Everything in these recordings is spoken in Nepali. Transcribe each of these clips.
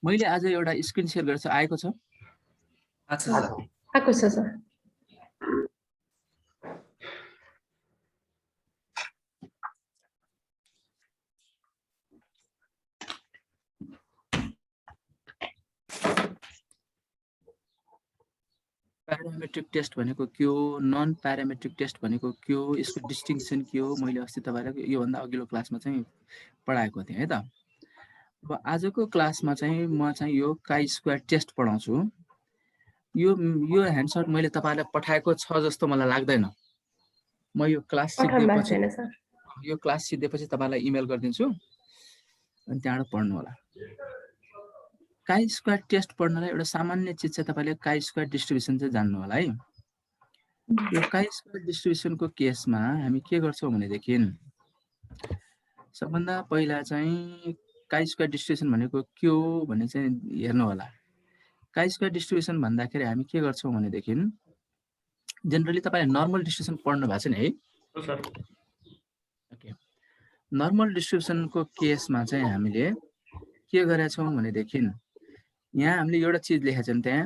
मैले आज एउटा स्क्रिन शेयर गरेर आएको छ अच्छा सर आएको छ सर प्यारामेट्रिक टेस्ट भनेको के हो नन प्यारामेट्रिक टेस्ट भनेको के हो यसको डिस्टिंक्सन के हो मैले अस्ति तपाईहरुलाई यो भन्दा अघिल्लो क्लासमा चाहिँ पढाएको थिएँ है त अब आजको क्लासमा चाहिँ म चाहिँ यो काई स्क्वायर टेस्ट पढाउँछु यो ह्यान्डसट मैले तपाईहरुलाई पठाएको छ जस्तो मलाई लाग्दैन म यो क्लास सिद्धिएपछि यो क्लास सिद्धिएपछि तपाईहरुलाई इमेल गरिदिन्छु अनि त्यहाँबाट पढ्नु होला काई स्क्वायर टेस्ट पढ्नलाई एउटा सामान्य चीज चाहिँ तपाईले काई स्क्वायर डिस्ट्रिब्युसन चाहिँ जान्नु होला है यो काई स्क्वायर डिस्ट्रिब्युसनको केसमा हामी के गर्छौं भनेदेखि सबभन्दा पहिला चाहिँ काई स्क्वायर डिस्ट्रिब्युसन भनेको के हो भन्ने चाहिँ हेर्नु होला काई स्क्वायर डिस्ट्रिब्युसन भन्दाखेरि हामी के गर्छौं भनेदेखि जनरली तपाईले नर्मल डिस्ट्रिब्युसन पढ्नु भएको छ नि है सर ओके नर्मल डिस्ट्रिब्युसनको केसमा चाहिँ हामीले के गरेछौं भनेदेखि यहाँ हामीले एउटा चीज लेखेको छौं त्यहाँ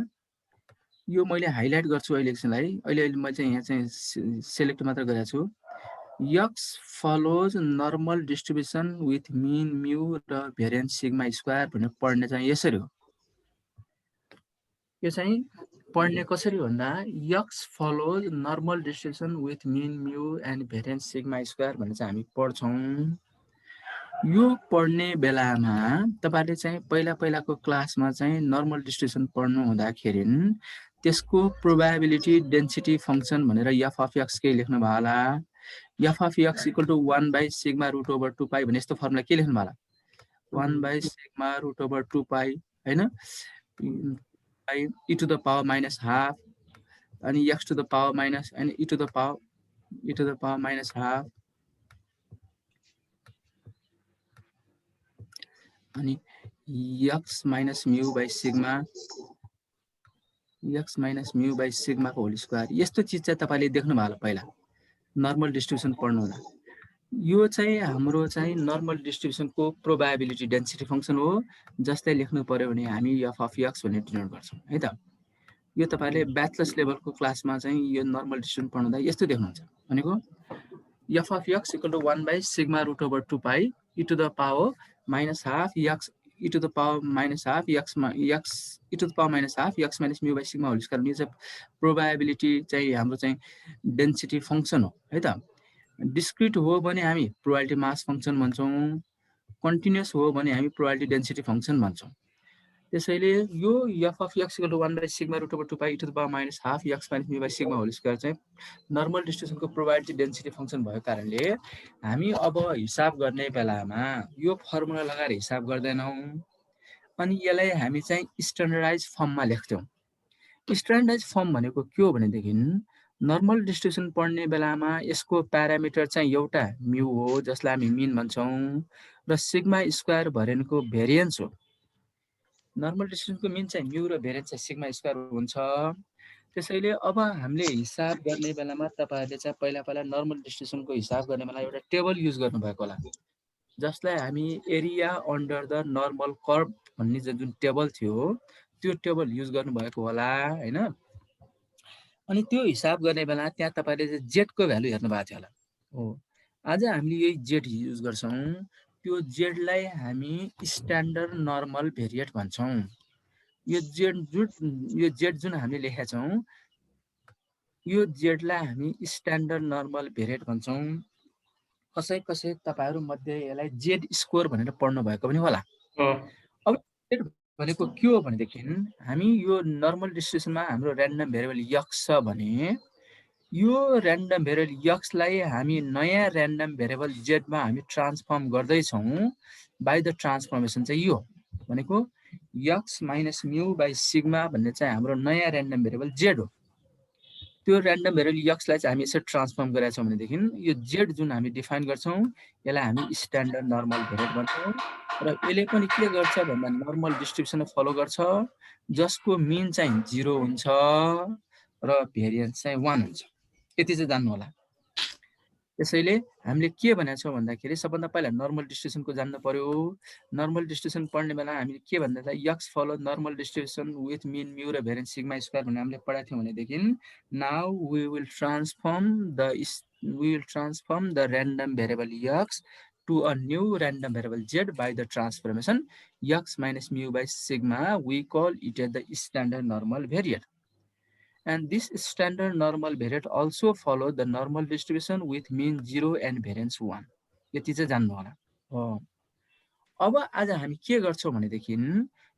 यो मैले हाइलाइट गर्छु अहिले एकछिनलाई अहिले मैले चाहिँ यहाँ चाहिँ सिलेक्ट मात्र गरेको छु x follows normal distribution with mean mu र variance sigma square भनेर पढ्ने चाहिँ यसरी हो यो चाहिँ पढ्ने कसरी भन्दा x follows normal distribution with mean mu and variance sigma square भनेर चाहिँ हामी पढ्छौं यो पढ्ने बेलामा तपाईले चाहिँ पहिलाको क्लासमा चाहिँ नर्मल डिस्ट्रिब्युसन पढ्नु हुँदाखेरि त्यसको प्रोबेबिलिटी डेन्सिटी फंक्सन भनेर f of x के लेख्नु भयो होला f of x equal to 1 by sigma root over 2 pi भने यस्तो फर्मुला के लेख्नु भयो होला 1 by sigma root over 2 pi हैन e to the power minus half अनि x to the power minus and e to the power minus half अनि x minus mu by sigma को होल स्क्वायर यस्तो चीज चाहिँ तपाईले देख्नु भयो होला पहिला नर्मल डिस्ट्रिब्युसन पढ्नु हुँदा यो चाहिँ हाम्रो चाहिँ नर्मल डिस्ट्रिब्युसनको प्रोबेबिलिटी डेन्सिटी फंक्सन हो जस्तै लेख्नु पर्यो भने हामी f of x भनेर डिनोट गर्छौं है त यो तपाईले ब्याचलर्स लेभलको क्लासमा चाहिँ यो नर्मल डिस्ट्रिब्युसन पढ्नुदा यस्तो देख्नुहुन्छ भनेको f of x equal to 1 by sigma root over 2 pi e to the power minus half x e to the power minus half x e to the power minus half x minus mu by sigma whole square यो चाहिँ प्रोबेबिलिटी चाहिँ हाम्रो चाहिँ डेन्सिटी फंक्सन हो है त डिस्क्रिट हो भने हामी प्रोबेबिलिटी मास फंक्सन भन्छौं कन्टिन्युअस हो भने हामी प्रोबेबिलिटी डेन्सिटी फंक्सन भन्छौं त्यसैले यो f of x equal to 1 by sigma root over 2 pi e to the power minus half x minus mu by sigma whole square चाहिँ नर्मल डिस्ट्रिब्युसनको प्रोबेबिलिटी डेन्सिटी फंक्सन भएको कारणले हामी अब हिसाब गर्ने बेलामा यो फर्मुला लगाएर हिसाब गर्दैनौं अनि यसलाई हामी चाहिँ स्ट्यान्डर्डाइज फर्ममा लेख्छौं स्ट्यान्डर्डाइज फर्म भनेको के हो भनेदेखि नर्मल डिस्ट्रिब्युसन पढ्ने बेलामा यसको प्यारामिटर चाहिँ एउटा म्यू हो जसलाई हामी मिन भन्छौं र सिग्मा स्क्वायर भनेको भेरिएन्स हो नर्मल डिस्ट्रिब्युसनको मिन चाहिँ म्यू र भेरिएन्स चाहिँ सिग्मा स्क्वायर हुन्छ त्यसैले अब हामीले हिसाब गर्ने बेलामा तपाईहरुले चाहिँ पहिला नर्मल डिस्ट्रिब्युसनको हिसाब गर्ने बेला एउटा टेबल युज गर्नु भएको होला जसलाई हामी area under the normal curve भन्ने जुन टेबल थियो त्यो टेबल युज गर्नु भएको होला हैन अनि त्यो हिसाब गर्ने बेला त्यहाँ तपाईले z को भ्यालु हेर्नु भएको थियो होला हो आज हामीले यही z युज गर्छौं त्यो z लाई हामी स्ट्यान्डर्ड नर्मल भेरिएट भन्छौं यो z जुन हामीले लेखेका छौं यो z लाई हामी स्ट्यान्डर्ड नर्मल भेरिएट भन्छौं कसै तपाईहरु मध्ये यसलाई z स्कोर भनेर पढ्नु भएको पनि होला अब z भनेको के हो भनेदेखि हामी यो नर्मल डिस्ट्रिब्युसनमा हाम्रो र्यान्डम भेरिएबल x छ भने यो र्यान्डम भेरिएबल x लाई हामी नयाँ र्यान्डम भेरिएबल z मा हामी ट्रान्सफर्म गर्दै छौं बाइ द ट्रान्सफर्मेसन चाहिँ यो भनेको x minus mu by sigma भन्ने चाहिँ हाम्रो नयाँ र्यान्डम भेरिएबल z हो त्यो र्यान्डम भेरिएबल x लाई चाहिँ हामी यसरी ट्रान्सफर्म गरेका छौं भनेदेखि यो z जुन हामी डिफाइन गर्छौं यसलाई हामी स्ट्यान्डर्ड नर्मल भेरिएट भन्छौं र यसले पनि के गर्छ भन्दा नर्मल डिस्ट्रिब्युसन फलो गर्छ जसको मिन चाहिँ 0 हुन्छ र भेरिएन्स चाहिँ 1 हुन्छ यति चाहिँ जान्नु होला त्यसैले हामीले के भनेको छौँ भन्दाखेरि सबभन्दा पहिला नर्मल डिस्ट्रिब्युसनको जान्नु पर्यो। नर्मल डिस्ट्रिब्युसन पढ्ने बेला हामीले के भन्दा त X follow normal distribution with mean mu र भेरिएन्स सिग्मा स्क्वायर भनेर हामीले पढाएको थियौँ भनेदेखि now we will transform the random variable X to a new random variable z by the transformation x minus mu by sigma. We call it as the standard normal variate. And this standard normal variate also follow the normal distribution with mean 0 and variance 1. यति चाहिँ जान्नु होला। अब आज हामी के गर्छौँ भनेदेखि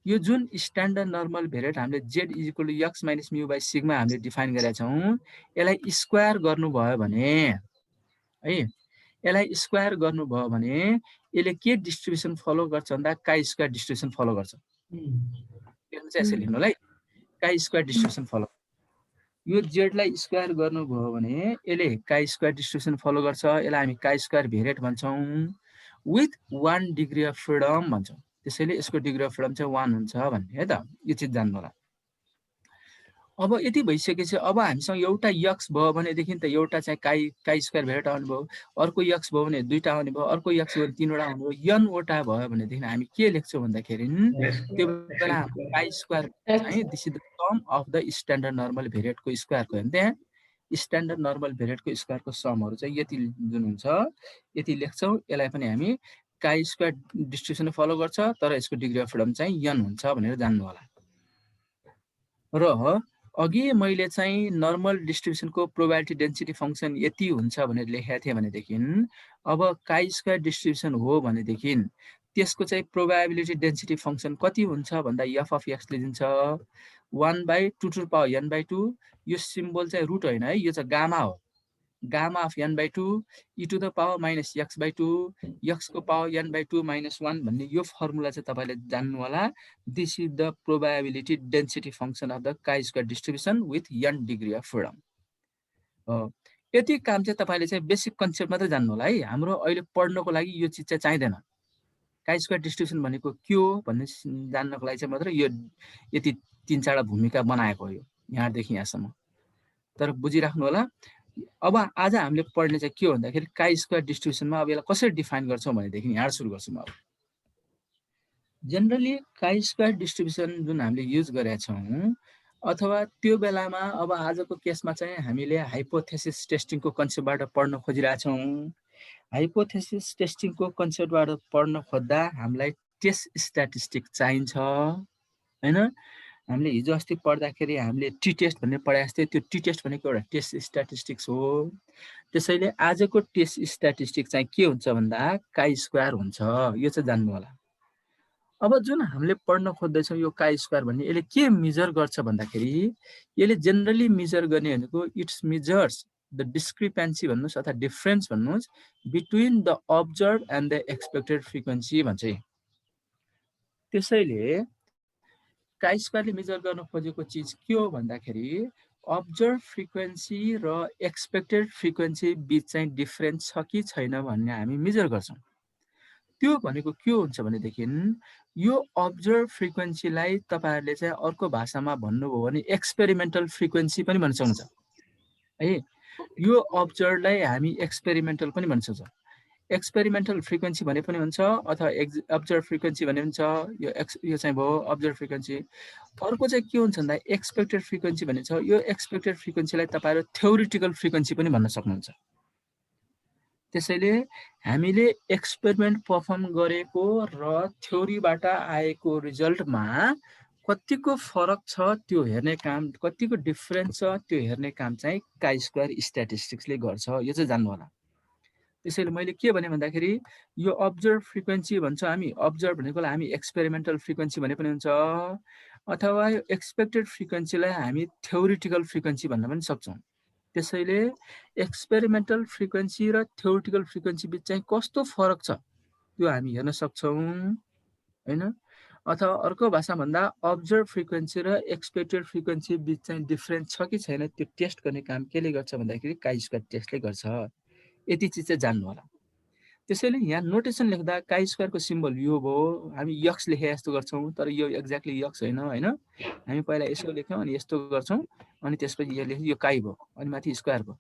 यो जुन स्ट्यान्डर्ड नर्मल भेरिएट हामीले z equal to x minus mu by sigma हामीले डिफाइन गरेका छौँ, यसलाई स्क्वायर गर्नुभयो भने है, यसलाई स्क्वायर गर्नुभयो भने यसले के डिस्ट्रिब्युसन फलो गर्छ भन्दा काई स्क्वायर डिस्ट्रिब्युसन फलो गर्छ। यसले चाहिँ यसरी लेख्नु है, काई स्क्वायर डिस्ट्रिब्युसन फलो। यो z लाई स्क्वायर गर्नुभयो भने यसले काई स्क्वायर डिस्ट्रिब्युसन फलो गर्छ। यसलाई हामी काई स्क्वायर भेरिएट भन्छौँ विथ 1 डिग्री अफ फ्रिडम भन्छौँ। त्यसैले यसको डिग्री अफ फ्रिडम चाहिँ 1 हुन्छ भन्ने है त, यो चिज जान्नु होला। अब यति भइसकेपछि अब हामीसँग एउटा यक्स भयो भनेदेखि त एउटा चाहिँ काई स्क्वायर भेरिएट आउने भयो, अर्को यक्स भयो भने दुईटा आउने भयो, अर्को यक्स भयो भने तीनवटा आउने भयो, n वटा भयो भनेदेखि हामी के लेख्छौँ भन्दाखेरि त्यो बेला काई स्क्वायर चाहिँ this is the sum of the standard normal भेरिएटको स्क्वायरको हो। त्यहाँ स्ट्यान्डर्ड नर्मल भेरिएटको स्क्वायरको समहरू चाहिँ यति जुन हुन्छ यति लेख्छौँ। यसलाई पनि हामी काई स्क्वायर डिस्ट्रिब्युसन फलो गर्छ, तर यसको डिग्री अफ फ्रिडम चाहिँ n हुन्छ भनेर जान्नु होला। र अघि मैले चाहिँ नर्मल डिस्ट्रिब्युसनको प्रोबेबिलिटी डेन्सिटी फङ्सन यति हुन्छ भनेर लेखेको थिएँ भनेदेखि अब काई स्क्वायर डिस्ट्रिब्युसन हो भनेदेखि त्यसको चाहिँ प्रोबेबिलिटी डेन्सिटी फङ्सन कति हुन्छ भन्दा एफ अफ एक्सले दिन्छ 1/2 n by 2। यो सिम्बल चाहिँ रुट होइन है, यो चाहिँ गामा हो, gamma of n by 2 e to the power minus x by 2 x को पावर n by 2 minus 1 भन्ने यो फर्मुला चाहिँ तपाईले जान्नु होला। This is the probability density function of the chi square distribution with n degree of freedom. यति काम चाहिँ तपाईले चाहिँ बेसिक कन्सेप्ट मात्रै जान्नु होला है। हाम्रो अहिले पढ्नको लागि यो चीज चाहिँ चाहिदैन। काई स्क्वायर डिस्ट्रिब्युसन भनेको के हो भन्ने जान्नको लागि चाहिँ मात्र यो यति 3-4 भूमिका बनाएको हो यो यहाँदेखि यहाँसम्म, तर बुझिराख्नु होला। अब आज हामीले पढ्ने चाहिँ के हो भन्दाखेरि काई स्क्वायर डिस्ट्रिब्युसनमा अब यसलाई कसरी डिफाइन गर्छौं भनेदेखि यहाँ सुरु गर्छौं। अब जनरली काई स्क्वायर डिस्ट्रिब्युसन जुन हामीले युज गरेका छौं अथवा त्यो बेलामा अब आजको केसमा चाहिँ हामीले हाइपोथेसिस टेस्टिङको कन्सेप्टबाट पढ्न खोजिरहेका छौं। हाइपोथेसिस टेस्टिङको कन्सेप्टबाट पढ्न खोज्दा हामीलाई टेस्ट स्ट्याटिस्टिक चाहिन्छ हैन। हामीले हिजो अस्ति पढ्दाखेरि हामीले टी टेस्ट भन्ने पढाएको थियौं। त्यो टी टेस्ट भनेको एउटा टेस्ट स्ट्याटिस्टिक्स हो। त्यसैले आजको टेस्ट स्ट्याटिस्टिक चाहिँ के हुन्छ भन्दा काई स्क्वायर हुन्छ, यो चाहिँ जान्नु होला। अब जुन हामीले पढ्न खोज्दै छौं यो काई स्क्वायर भन्ने यसले के मेजर गर्छ भन्दाखेरि यसले जनरली मेजर गर्ने भनेको इट्स मेजर्स द डिस्क्रिपेन्सी भन्नुस् अथवा डिफरेन्स भन्नुस् between the observe and the expected frequency भन्छ। त्यसैले काई स्क्वायरले मेजर गर्न खोजेको चीज के हो भन्दाखेरि अब्जर्भ फ्रिक्वेन्सी र एक्सपेक्टेड फ्रिक्वेन्सी बीच चाहिँ डिफरेन्स छ कि छैन भन्ने हामी मेजर गर्छौं। त्यो भनेको के हुन्छ भनेदेखि यो अब्जर्भ फ्रिक्वेन्सीलाई तपाईहरुले चाहिँ अर्को भाषामा भन्नुभयो भने एक्सपेरिमेन्टल फ्रिक्वेन्सी पनि भन्न सक्नुहुन्छ है। यो अब्जर्भलाई हामी एक्सपेरिमेन्टल पनि भन्न सक्छौं। एक्सपेरिमेन्टल फ्रिक्वेन्सी भने पनि हुन्छ अथवा अब्जर्भ फ्रिक्वेन्सी भने हुन्छ। यो चाहिँ भयो अब्जर्भ फ्रिक्वेन्सी। अर्को चाहिँ के हुन्छ भन्दा एक्सपेक्टेड फ्रिक्वेन्सी भन्ने छ। यो एक्सपेक्टेड फ्रिक्वेन्सीलाई तपाईहरु थ्योरिटिकल फ्रिक्वेन्सी पनि भन्न सक्नुहुन्छ। त्यसैले हामीले एक्सपेरिमेन्ट परफर्म गरेको र थ्योरीबाट आएको रिजल्टमा कतिको फरक छ त्यो हेर्ने काम, कतिको डिफरेन्स छ त्यो हेर्ने काम चाहिँ काई स्क्वायर स्ट्याटिस्टिक्सले गर्छ। यो चाहिँ जान्नु होला। त्यसैले मैले के भने भन्दाखेरि यो अब्जर्भ फ्रिक्वेन्सी भन्छ हामी। अब्जर्भ भनेकोलाई हामी एक्सपेरिमेन्टल फ्रिक्वेन्सी भने पनि हुन्छ अथवा यो एक्सपेक्टेड फ्रिक्वेन्सीलाई हामी थ्योरिटिकल फ्रिक्वेन्सी भन्न पनि सक्छौं। त्यसैले एक्सपेरिमेन्टल फ्रिक्वेन्सी र थ्योरिटिकल फ्रिक्वेन्सी बीच चाहिँ कस्तो फरक छ त्यो हामी हेर्न सक्छौं हैन। अथवा अर्को भाषा भन्दा अब्जर्भ फ्रिक्वेन्सी र एक्सपेक्टेड फ्रिक्वेन्सी बीच चाहिँ डिफरेन्स छ कि छैन त्यो टेस्ट गर्ने काम केले गर्छ भन्दाखेरि काई स्क्वायर टेस्टले गर्छ। यति चीज चाहिँ जान्नु होला। त्यसैले यहाँ नोटेसन लेख्दा काई स्क्वायरको सिम्बल यो भयो। हामी यक्स लेखे जस्तो गर्छौं तर यो एक्ज्याक्टली यक्स हैन हैन। हामी पहिला यसो लेख्यौं अनि यस्तो गर्छौं अनि त्यसपछि यो काई भयो अनि माथि स्क्वायर भयो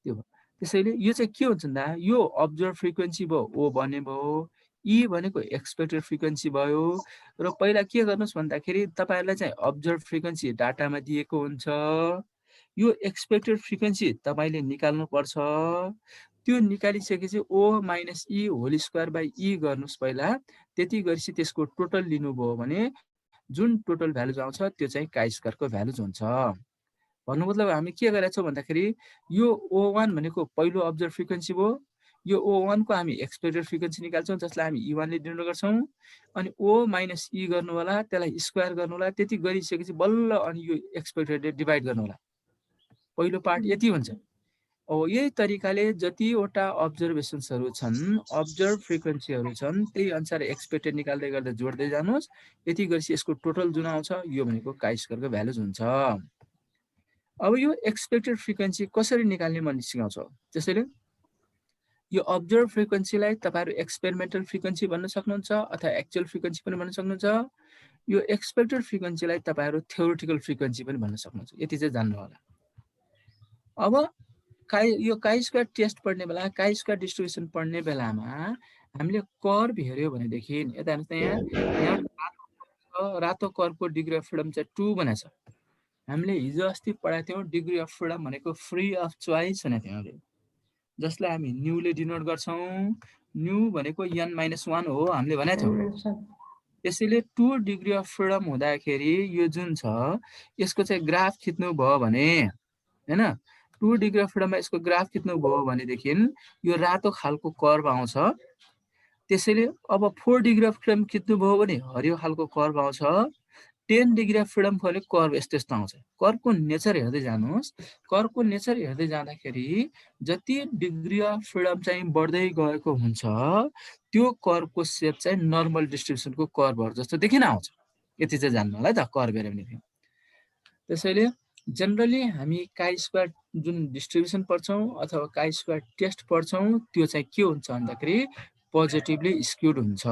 त्यो भयो। त्यसैले यो चाहिँ के हुन्छ भन्दा यो अब्जर्भ फ्रिक्वेन्सी भयो ओ भन्ने भयो, ई भनेको एक्सपेक्टेड फ्रिक्वेन्सी भयो र पहिला के गर्नुहोस् भन्दाखेरि तपाईँहरूलाई चाहिँ अब्जर्भ फ्रिक्वेन्सी डाटामा दिएको हुन्छ, यो एक्सपेक्टेड फ्रिक्वेन्सी तपाईँले निकाल्नुपर्छ, त्यो निकालिसकेपछि O minus E whole square by E गर्नुहोस् पहिला, त्यति गरेपछि त्यसको टोटल लिनुभयो भने जुन टोटल भ्यालुज आउँछ त्यो चाहिँ काई स्क्वायरको भ्यालुज हुन्छ। भन्नु मतलब हामी के गरेका छौँ भन्दाखेरि यो O1 भनेको पहिलो अब्जर्भ फ्रिक्वेन्सी भयो, यो O1 को हामी एक्सपेक्टेड फ्रिक्वेन्सी निकाल्छौँ जसलाई हामी E1 ले डिनोट गर्छौँ, अनि O माइनस ई गर्नु होला, त्यसलाई स्क्वायर गर्नु होला, त्यति गरिसकेपछि बल्ल अनि यो एक्सपेक्टेडले डिभाइड गर्नु होला। पहिलो पार्ट यति हुन्छ। अब यही तरिकाले जतिवटा अब्जर्भेसन्सहरू छन्, अब्जर्भ फ्रिक्वेन्सीहरू छन्, त्यही अनुसार एक्सपेक्टेड निकाल्दै गर्दा जोड्दै जानुहोस्, यति गरेपछि यसको टोटल जुन आउँछ यो भनेको काई स्क्वायरको भ्यालुज हुन्छ। अब यो एक्सपेक्टेड फ्रिक्वेन्सी कसरी निकाल्ने भन्ने सिकाउँछ। त्यसैले यो अब्जर्भ फ्रिक्वेन्सीलाई तपाईहरु एक्सपेरिमेन्टल फ्रिक्वेन्सी भन्न सक्नुहुन्छ अथवा एक्चुअल फ्रिक्वेन्सी पनि भन्न सक्नुहुन्छ। यो एक्सपेक्टेड फ्रिक्वेन्सीलाई तपाईहरु थ्योरेटिकल फ्रिक्वेन्सी पनि भन्न सक्नुहुन्छ। यति चाहिँ जान्नु होला। अब यो काई स्क्वायर टेस्ट पढ्ने बेला, काई स्क्वायर डिस्ट्रिब्युसन पढ्ने बेलामा हामीले कर्व हेर्यो भनेदेखि यता हेर्नुस् त यहाँ रातो कर्वको डिग्री अफ फ्रिडम चाहिँ 2 भनेको छ। हामीले हिजो अस्ति पढाएको थियौं डिग्री अफ फ्रिडम भनेको फ्री अफ चोइस भनेको थियौं हामीले, जसलाई हामी न्यूले डिनोट गर्छौं। न्यू भनेको n-1 हो हामीले भनेको थियौं। त्यसैले 2 डिग्री अफ फ्रिडम हुँदाखेरि यो जुन छ यसको चाहिँ ग्राफ खिच्नु भयो भने हैन, 2 डिग्री अफ फ्रिडममा यसको ग्राफ खिच्नु भयो भनेदेखि यो रातो खालको कर्व आउँछ। त्यसैले अब 4 डिग्री अफ फ्रिडम खिच्नु भयो भने हरियो खालको कर्व आउँछ। 10 डिग्री अफ फ्रिडम खोले कर्व यस्तो आउँछ। कर्वको नेचर हेर्दै जानुहोस्। कर्वको नेचर हेर्दै जाँदाखेरि जति डिग्री अफ फ्रिडम चाहिँ बढ्दै गएको हुन्छ त्यो कर्वको शेप चाहिँ नर्मल डिस्ट्रिब्युसनको कर्वहरु जस्तो देखिन आउँछ। यति चाहिँ जान्नु होला है त कर्व हेर्यो भने। त्यसैले जनरली हामी काई स्क्वायर जुन डिस्ट्रिब्युसन पढ्छौं अथवा काई स्क्वायर टेस्ट पढ्छौं त्यो चाहिँ के हुन्छ भन्दाखेरि पोजिटिभली स्क्यूड हुन्छ।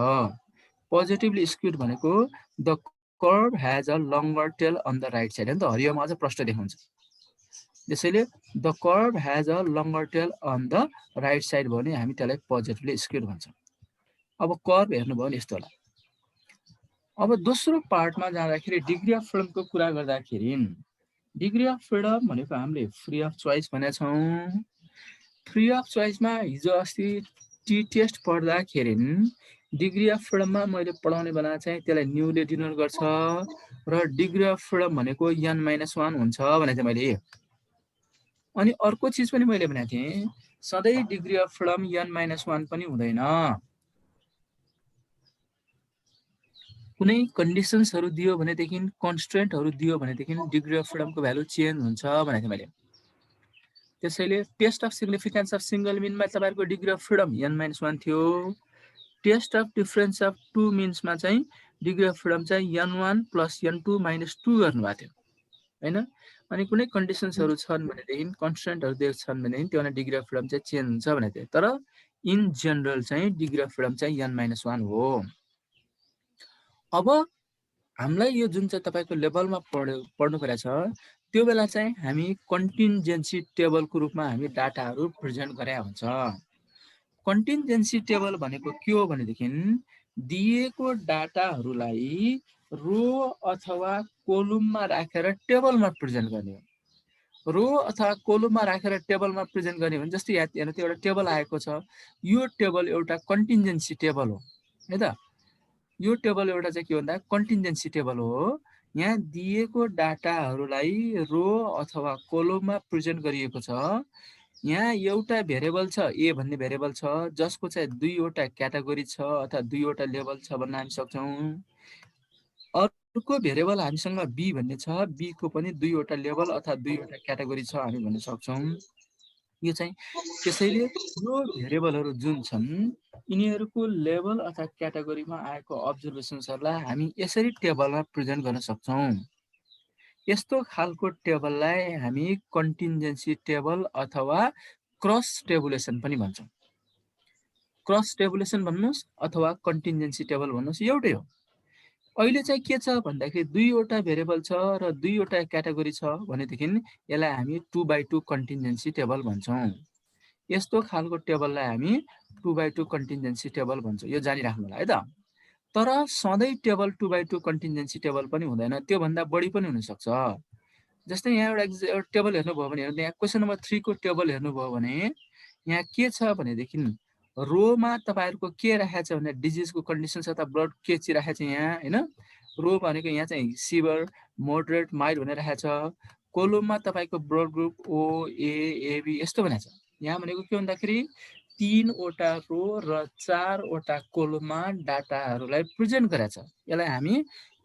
पोजिटिभली स्क्यूड भनेको the curve has a longer tail on the right side। हरियोमा अझ प्रष्ट देखाउँछ। त्यसैले the curve has a longer tail on the right side भने हामी त्यसलाई पोजिटिभली स्क्यूड भन्छौं। अब कर्व हेर्नुभयो भने यस्तो होला। अब दोस्रो पार्टमा जाँदाखेरि डिग्री अफ फ्रिडमको कुरा गर्दाखेरि डिग्री अफ फ्रिडम भनेको हामीले फ्री अफ चोइस भनेका छौं। फ्री अफ चोइसमा हिजो अस्ति टी टेस्ट पढ्दाखेरि डिग्री अफ फ्रिडममा मैले पढाउने बेला चाहिँ त्यसलाई न्यूले डिनोट गर्छ र डिग्री अफ फ्रिडम भनेको n-1 हुन्छ भनेको थिएँ मैले। अनि अर्को चीज पनि मैले भनेको थिएँ, सधैं डिग्री अफ फ्रिडम n-1 पनि हुँदैन। कुनै कन्डिसन्सहरु दियो भनेदेखि, कन्स्ट्रेन्टहरु दियो भनेदेखि डिग्री अफ फ्रिडमको भ्यालु चेन्ज हुन्छ भनेको थिएँ मैले। त्यसैले test of significance of single मिनमा तपाईहरुको डिग्री अफ फ्रिडम n-1 थियो। टेस्ट अफ डिफरेन्स अफ 2 मिन्समा चाहिँ डिग्री अफ फ्रिडम चाहिँ n1 + n2 - 2 गर्नु भएको थियो हैन। अनि कुनै कन्डिसन्सहरु छन् भनेदेखि, कन्स्ट्रेन्टहरु दिएको छन् भनेदेखि त्यो भने डिग्री अफ फ्रिडम चाहिँ चेन्ज हुन्छ भनेको थियो। तर इन जनरल चाहिँ डिग्री अफ फ्रिडम चाहिँ n-1 हो। अब हामीलाई यो जुन चाहिँ तपाईको लेभलमा पढ्नु परेको छ त्यो बेला चाहिँ हामी कन्टिन्जेन्सी टेबलको रूपमा हामी डाटाहरु प्रेजेन्ट गरेका हुन्छ। कन्टिन्जेन्सी टेबल भनेको के हो भनेदेखि दिएको डाटाहरुलाई रो अथवा कोलममा राखेर टेबलमा प्रेजेन्ट गर्ने हो। रो अथवा कोलममा राखेर टेबलमा प्रेजेन्ट गर्ने भने जस्तै यहाँ हेर्नु एउटा टेबल आएको छ, यो टेबल एउटा कन्टिन्जेन्सी टेबल हो है त। यो टेबल एउटा चाहिँ के भन्दा कन्टिन्जेन्सी टेबल हो। यहाँ दिएको डाटाहरुलाई रो अथवा कोलममा प्रेजेन्ट गरिएको छ। यहाँ एउटा भेरिएबल छ ए भन्ने भेरिएबल छ जसको चाहिँ 2 वटा क्याटेगोरी छ अथवा 2 वटा लेभल छ भन्न हामी सक्छौं। अर्को भेरिएबल हामीसँग बी भन्ने छ, बी को पनि 2 वटा लेभल अथवा 2 वटा क्याटेगोरी छ हामी भन्न सक्छौं। यो चाहिँ त्यसैले यो भेरिएबलहरु जुन छन् यिनीहरुको लेभल अथवा क्याटेगोरीमा आएको अब्जर्भेसन्सहरुलाई हामी यसरी टेबलमा प्रेजेन्ट गर्न सक्छौं। यस्तो खालको टेबललाई हामी कन्टिन्जेन्सी टेबल अथवा क्रस टेबुलेसन पनि भन्छौं। क्रस टेबुलेसन भन्नुस् अथवा कन्टिन्जेन्सी टेबल भन्नुस् एउटै हो। अहिले चाहिँ के छ भन्दाखेरि 2 वटा भेरिएबल छ र 2 वटा क्याटेगोरी छ भनेदेखि यसलाई हामी 2x2 कन्टिन्जेन्सी टेबल भन्छौं। यस्तो खालको टेबललाई हामी 2x2 कन्टिन्जेन्सी टेबल भन्छौँ। यो जानिराख्नु होला है त। तर सधैँ टेबल 2x2 कन्टिन्जेन्सी टेबल पनि हुँदैन, त्योभन्दा बढी पनि हुनसक्छ। जस्तै यहाँ एउटा टेबल हेर्नुभयो भने, यहाँ क्वेसन नम्बर 3 को टेबल हेर्नुभयो भने यहाँ के छ भनेदेखि रोमा तपाईँहरूको के राखेको छ भने डिजिजको कन्डिसन छ त, ब्लड के चिराखेको छ यहाँ होइन। रो भनेको यहाँ चाहिँ सिभर, मोडरेट, माइल्ड भनेर राखेको छ। कोलममा तपाईँको ब्लड ग्रुप ओ, ए, एबी यस्तो भनेको छ। यहाँ भनेको के भन्दाखेरि 3वटा रो र 4वटा कोलममा डाटाहरूलाई प्रेजेन्ट गरेको छ। यसलाई हामी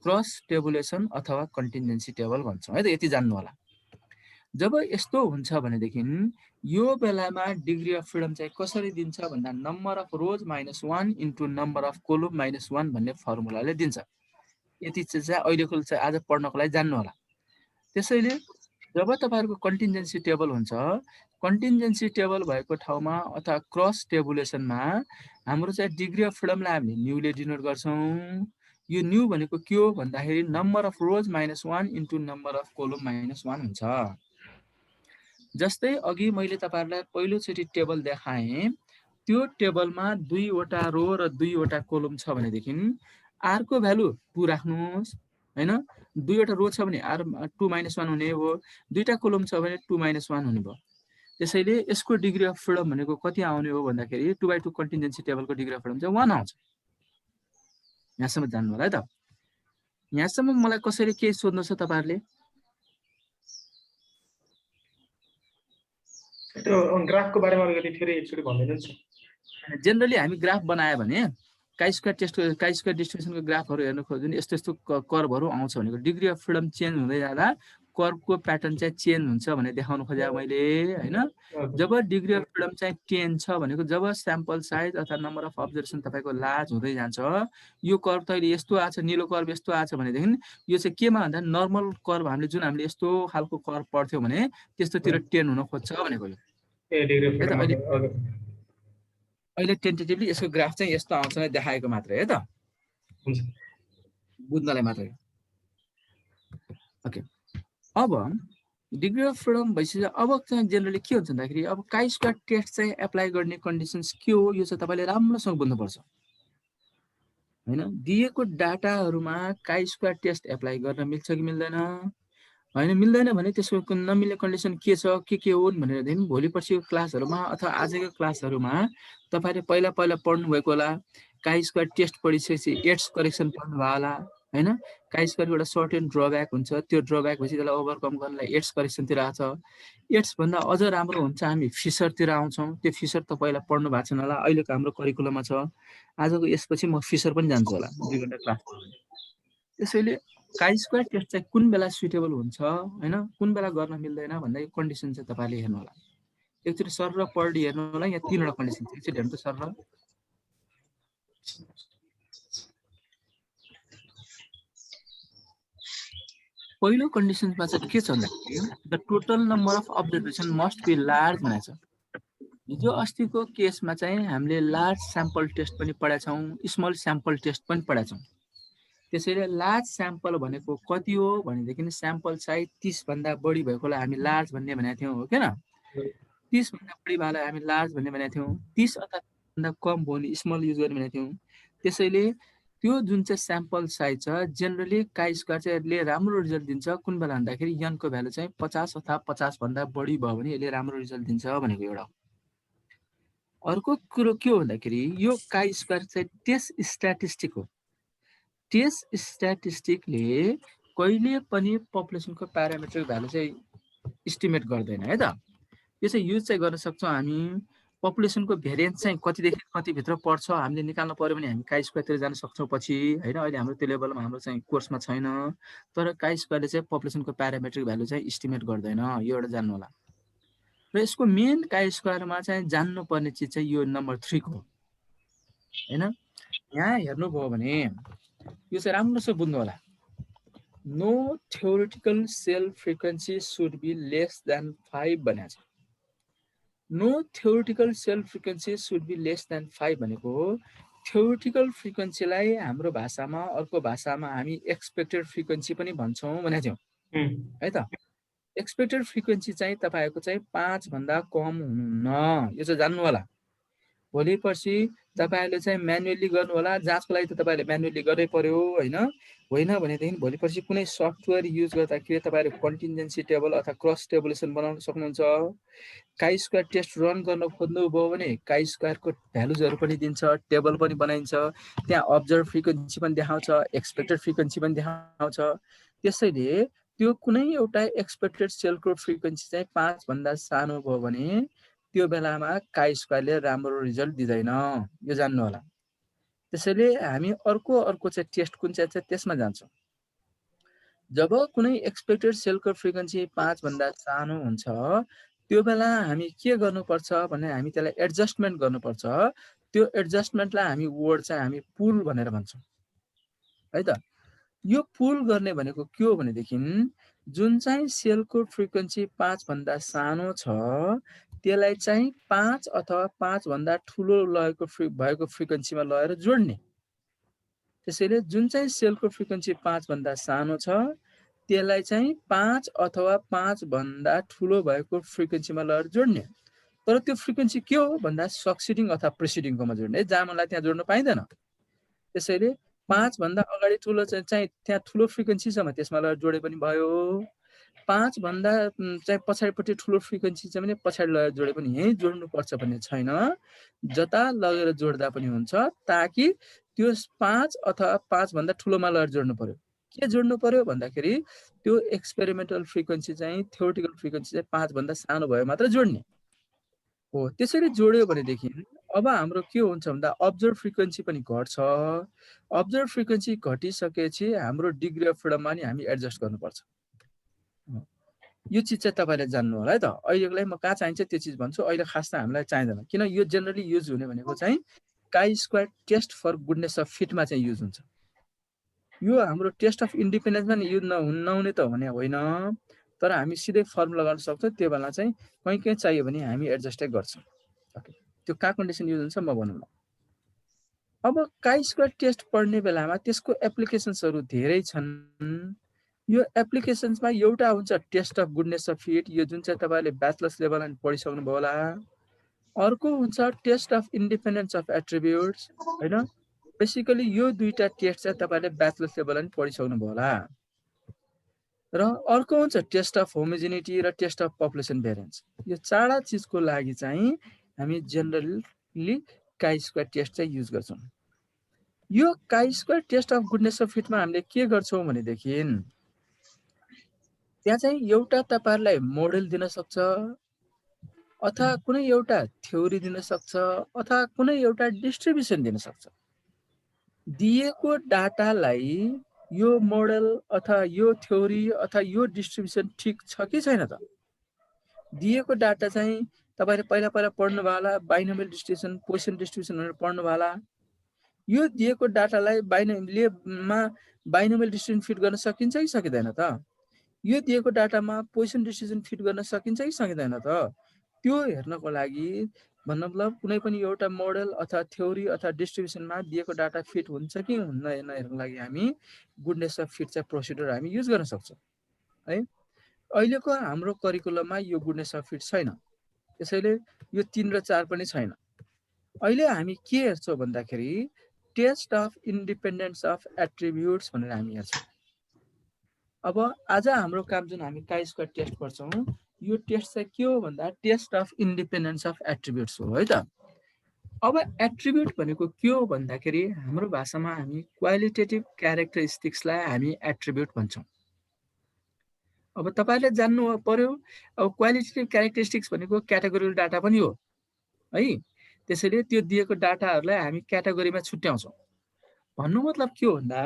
क्रस टेबुलेसन अथवा कन्टिन्जेन्सी टेबल भन्छौँ है त। यति जान्नु होला। जब यस्तो हुन्छ भनेदेखि यो बेलामा डिग्री अफ फ्रिडम चाहिँ कसरी दिन्छ भन्दा number of rows -1 into number of column -1 भन्ने फर्मुलाले दिन्छ। यति चाहिँ अहिलेको चाहिँ आज पढ्नको लागि जान्नु होला। त्यसैले जब तपाईँहरूको कन्टिन्जेन्सी टेबल हुन्छ, कन्टिन्जेन्सी टेबल भएको ठाउँमा अथवा क्रस टेबुलेसनमा हाम्रो चाहिँ डिग्री अफ फ्रिडमलाई हामीले न्यूले डिनोट गर्छौँ। यो न्यू भनेको के हो भन्दाखेरि number of rows -1 into number of column -1 हुन्छ। जस्तै अघि मैले तपाईँहरूलाई पहिलोचोटि टेबल देखाएँ, त्यो टेबलमा 2वटा रो र 2वटा कोलम छ भनेदेखि आरको भ्यालु 2 राख्नुहोस् होइन। 2वटा रो छ भने आर 2 - 1 हुने हो, 2टा कोलम छ भने 2 - 1 हुने भयो। त्यसैले यसको डिग्री अफ फ्रिडम भनेको कति आउने हो भन्दाखेरि 2x2 कन्टिन्जेन्सी टेबलको डिग्री अफ फ्रिडम चाहिँ 1 आउँछ। यहाँसम्म जान्नु होला है त। यहाँसम्म मलाई कसरी के सोध्नु छ तपाईँहरूले? त्यो ग्राफको बारेमा अलिकति फेरि एकचोटि भनिदिनुहोस् न। जेनरली हामी ग्राफ बनायो भने काई स्क्वायर डिस्ट्रिब्युसनको ग्राफहरू हेर्नु खोज्यो भने यस्तो कर्भहरू आउँछ भनेको डिग्री अफ फ्रिडम चेन्ज हुँदै जाँदा कर्भको प्याटर्न चाहिँ चेन्ज हुन्छ भने देखाउनु खोजेँ मैले होइन। जब डिग्री अफ फ्रिडम चाहिँ 10 छ भनेको जब स्याम्पल साइज अथवा नम्बर अफ अब्जर्भेसन तपाईँको लार्ज हुँदै जान्छ, यो कर्भ त अहिले यस्तो आएको छ, निलो कर्भ यस्तो आएको छ भनेदेखि यो चाहिँ केमा भन्दा नर्मल कर्भ हामीले हामीले यस्तो खालको कर्भ पढ्थ्यौँ भने त्यस्तोतिर 10 हुन खोज्छ भनेको यो। अहिले टेन्टेटिभली यसको ग्राफ चाहिँ यस्तो आउँछ देखाएको मात्रै है त, बुझ्नलाई मात्रै। ओके, अब डिग्री अफ फ्रिडम भइसक्यो। अब चाहिँ जेनरली के हुन्छ भन्दाखेरि अब काई स्क्वायर टेस्ट चाहिँ एप्लाई गर्ने कन्डिसन्स के हो यो चाहिँ तपाईँले राम्रोसँग बुझ्नुपर्छ होइन। दिएको डाटाहरूमा काई स्क्वायर टेस्ट एप्लाई गर्न मिल्छ कि मिल्दैन होइन। मिल्दैन भने त्यसको नमिल्ने कन्डिसन के छ, के हुन् भनेदेखि भोलि पर्सिको क्लासहरूमा अथवा आजको क्लासहरूमा तपाईँले पहिला पढ्नु भएको होला। काई स्क्वायर टेस्ट पढिसकेपछि एड्स करेक्सन पढ्नु भयो होला होइन। काई स्क्वायरको एउटा सर्ट एन्ड ड्रब्याक हुन्छ, त्यो ड्रब्याक भएपछि त्यसलाई ओभरकम गर्नलाई एड्स करेक्सनतिर आउँछ। एड्सभन्दा अझ राम्रो हुन्छ हामी फिसरतिर आउँछौँ। त्यो फिसर त पहिला पढ्नु भएको छैन होला, अहिलेको हाम्रो करिकुलममा छ। आजको यसपछि म फिसर पनि जान्छु होला 2 घन्टा क्लास। त्यसैले काई स्क्वायर टेस्ट चाहिँ कुन बेला सुइटेबल हुन्छ होइन, कुन बेला गर्न मिल्दैन भन्दा यो कन्डिसन चाहिँ तपाईँले हेर्नु होला। एकचोटि सर र पर्डी हेर्नु होला। यहाँ 3वटा कन्डिसन छ, एकचोटि हेर्नु त सर र। पहिलो कन्डिसनमा चाहिँ के छ भन्दाखेरि the total number of observation must be large भनेको छ। हिजो अस्तिको केसमा चाहिँ हामीले लार्ज स्याम्पल टेस्ट पनि पढाएको छौँ, स्मल स्याम्पल टेस्ट पनि पढाएको छौँ। त्यसैले लार्ज स्याम्पल भनेको कति हो भनेदेखि स्याम्पल साइज 30 भन्दा बढी भएकोलाई हामी लार्ज भन्ने भनेको थियौँ हो किन। 30 भन्दा बढी भएकोलाई हामी लार्ज भन्ने भनेको थियौँ। 30 अथवा भन्दा कम भयो भने स्मल युज गर्ने भनेको थियौँ। त्यसैले त्यो जुन चाहिँ स्याम्पल साइज छ जेनरली काई स्क्वायर चाहिँ यसले राम्रो रिजल्ट दिन्छ कुन बेला भन्दाखेरि यनको भ्यालु चाहिँ 50 अथवा 50 भन्दा बढी भयो भने यसले राम्रो रिजल्ट दिन्छ भनेको एउटा। अर्को कुरो के हो भन्दाखेरि यो काई स्क्वायर चाहिँ टेस्ट स्ट्याटिस्टिक हो। टेस्ट स्ट्याटिस्टिकले कहिले पनि पपुलेसनको प्यारामिटर भ्यालु चाहिँ इस्टिमेट गर्दैन है त। यो चाहिँ युज चाहिँ गर्न सक्छौँ हामी। पपुलेसनको भेरिएन्स चाहिँ कतिदेखि कतिभित्र पर्छ हामीले निकाल्नु पर्यो भने हामी काई स्क्वायरतिर जान सक्छौँ पछि होइन। अहिले हाम्रो त्यो लेभलमा हाम्रो चाहिँ कोर्समा छैन, तर काई स्क्वायरले चाहिँ पपुलेसनको प्यारामेट्रिक भ्यालु चाहिँ इस्टिमेट गर्दैन, यो एउटा जान्नु होला। र यसको मेन काई स्क्वायरमा चाहिँ जान्नुपर्ने चिज चाहिँ यो नम्बर 3 को होइन। यहाँ हेर्नुभयो भने यो चाहिँ राम्रोसँग बुझ्नु होला। No theoretical cell frequency should be less than 5 भनेको छ। No theoretical cell frequency should be less than 5 भनेको थ्योरिटिकल फ्रिक्वेन्सीलाई हाम्रो भाषामा अर्को भाषामा हामी एक्सपेक्टेड फ्रिक्वेन्सी पनि भन्छौँ भनेको थियौँ है त। एक्सपेक्टेड फ्रिक्वेन्सी चाहिँ तपाईको चाहिँ 5 भन्दा कम हुनुहुन्न, यो चाहिँ जान्नु होला। भोलि पर्सि तपाईहरुले चाहिँ म्यानुअली गर्नु होला, जाँचको लागि त तपाईहरुले म्यानुअली गर्नै पर्यो हैन। होइन भनेदेखि भोलि पर्सि कुनै सफ्टवेयर युज गर्दाखेरि तपाईहरु कन्टिन्जेन्सी टेबल अथवा क्रस टेबुलेसन बनाउन सक्नुहुन्छ। काई स्क्वायर टेस्ट रन गर्न खोज्नुभयो भने काई स्क्वायरको भ्यालुजहरु पनि दिन्छ, टेबल पनि बनाइन्छ, त्यहाँ अब्जर्भ फ्रिक्वेन्सी पनि देखाउँछ, एक्सपेक्टेड फ्रिक्वेन्सी पनि देखाउँछ। त्यसैले त्यो कुनै एउटा एक्सपेक्टेड सेलको फ्रिक्वेन्सी चाहिँ 5 भन्दा सानो भयो भने त्यो बेलामा काई स्क्वायरले राम्रो रिजल्ट दिदैन, यो जान्नु होला। त्यसैले हामी अर्को चाहिँ टेस्ट कुन चाहिँ छ त्यसमा जान्छौं। जब कुनै एक्सपेक्टेड सेलको फ्रिक्वेन्सी 5 भन्दा सानो हुन्छ त्यो बेला हामी के गर्नुपर्छ भने हामी त्यसलाई एडजस्टमेन्ट गर्नुपर्छ। त्यो एडजस्टमेन्टलाई हामी वर्ड चाहिँ हामी पुल भनेर भन्छौं है त। यो पुल गर्ने भनेको के हो भनेदेखि जुन चाहिँ सेलको फ्रिक्वेन्सी 5 भन्दा सानो छ त्यसलाई चाहिँ 5 अथवा 5 भन्दा ठूलो भएको फ्रिक्वेन्सीमा लगेर जोड्ने। त्यसैले जुन चाहिँ सेलको फ्रिक्वेन्सी 5 भन्दा सानो छ त्यसलाई चाहिँ 5 अथवा 5 भन्दा ठूलो भएको फ्रिक्वेन्सीमा लगेर जोड्ने। तर त्यो फ्रिक्वेन्सी के हो भन्दा सक्सिडिङ अथवा प्रिसिडिङकोमा जोड्ने, जहाँ मलाई त्यहाँ जोड्न पाइदैन। त्यसैले 5 भन्दा अगाडि ठूलो चाहिँ त्यहाँ ठूलो फ्रिक्वेन्सी छ त्यसमा लगेर जोडे पनि भयो। 5 भन्दा चाहिँ पछाडिपट्टि ठूलो फ्रिक्वेन्सी छ भने पछाडि लगेर जोडे पनि यही जोड्नु पर्छ भन्ने छैन, जता लगेर जोड्दा पनि हुन्छ, ताकि त्यो 5 अथवा 5 भन्दा ठूलोमा लगेर जोड्नु पर्यो। के जोड्नु पर्यो भन्दाखेरि त्यो एक्सपेरिमेन्टल फ्रिक्वेन्सी चाहिँ थ्योरेटिकल फ्रिक्वेन्सी चाहिँ 5 भन्दा सानो भयो मात्र जोड्ने हो। त्यसरी जोड्यो भनेदेखि अब हाम्रो के हुन्छ भन्दा अब्जर्भ फ्रिक्वेन्सी पनि घट्छ। अब्जर्भ फ्रिक्वेन्सी घटिसकेपछि हाम्रो डिग्री अफ फ्रिडममा नि हामी एडजस्ट गर्नुपर्छ। यो चीज चाहिँ तपाईले जान्नु होला है त। अहिलेको लागि म कहाँ चाहिन्छ त्यो चीज भन्छु, अहिले खास त हामीलाई चाहिदैन, किन यो जनरली युज हुने भनेको चाहिँ chi square test for goodness of फिटमा चाहिँ युज हुन्छ। यो हाम्रो टेस्ट अफ इन्डिपेन्डेन्समा नि युज नहुने त भने होइन, तर हामी सिधै फर्मुला गर्न सक्छौं। त्यो बेला चाहिँ कहीँ चाहियो भने हामी एडजस्टै गर्छौं। ओके, त्यो का कन्डिसन युज हुन्छ म भनौँ। अब काई स्क्वायर टेस्ट पढ्ने बेलामा त्यसको एप्लिकेसन्सहरु धेरै छन्। यो एप्लिकेसन्समा एउटा हुन्छ test of goodness of fit, यो जुन चाहिँ तपाईले ब्याचलर्स लेभलमा पढिसक्नु भयो होला। अर्को हुन्छ test of independence of attributes हैन। बेसिकली यो दुईटा टेस्ट चाहिँ तपाईले ब्याचलर्स लेभलमा पढिसक्नु भयो होला। र अर्को हुन्छ टेस्ट अफ होमोजेनिटी र टेस्ट अफ पपुलेसन भेरिएन्स। यो चारवटा चीजको लागि चाहिँ हामी जनरली काई स्क्वायर टेस्ट चाहिँ युज गर्छौं। यो chi square test of goodness of फिटमा हामीले के गर्छौं भनेदेखि त्यहाँ चाहिँ एउटा तपाईहरुलाई मोडेल दिन सक्छ, अथवा कुनै एउटा थ्योरी दिन सक्छ, अथवा कुनै एउटा डिस्ट्रिब्युसन दिन सक्छ। दिएको डाटालाई यो मोडेल अथवा यो थ्योरी अथवा यो डिस्ट्रिब्युसन ठीक छ कि छैन त। दिएको डाटा चाहिँ तपाईले पहिला पढ्नु भयो होला, बाइनोमियल डिस्ट्रिब्युसन, पोजिसन डिस्ट्रिब्युसन भनेर पढ्नु भयो होला। यो दिएको डाटालाई बाइनोमियल डिस्ट्रिब्युसन फिट गर्न सकिन्छ कि सकिदैन त। यो दिएको डाटामा पोजिसन डिस्ट्रिब्युसन फिट गर्न सकिन्छ कि सकिदैन त। त्यो हेर्नको लागि मतलब कुनै पनि एउटा मोडेल अथवा थ्योरी अथवा डिस्ट्रिब्युसनमा दिएको डाटा फिट हुन्छ कि हुन्न हेर्नको लागि हामी गुडनेस अफ फिट चाहिँ प्रोसिडर हामी युज गर्न सक्छौं है। अहिलेको हाम्रो करिकुलममा यो गुडनेस अफ फिट छैन, त्यसैले यो 3 र 4 पनि छैन। अहिले हामी के हेर्छौं भन्दाखेरि test of independence of attributes भनेर हामी हेर्छौं। अब आज हाम्रो काम जुन हामी काई स्क्वायर टेस्ट गर्छौं, यो टेस्ट चाहिँ के हो भन्दा test of independence of attributes हो है त। अब एट्रिब्युट भनेको के हो भन्दाखेरि हाम्रो भाषामा हामी क्वालिटेटिभ क्यारेक्टरिस्टिक्सलाई हामी एट्रिब्युट भन्छौं। अब तपाईले जान्नु पर्यो, अब क्वालिटेटिभ क्यारेक्टरिस्टिक्स भनेको क्याटेगोरिकल डाटा पनि हो है। त्यसैले त्यो दिएको डाटाहरुलाई हामी क्याटेगोरीमा छुट्याउँछौं। भन्नु मतलब के हो भन्दा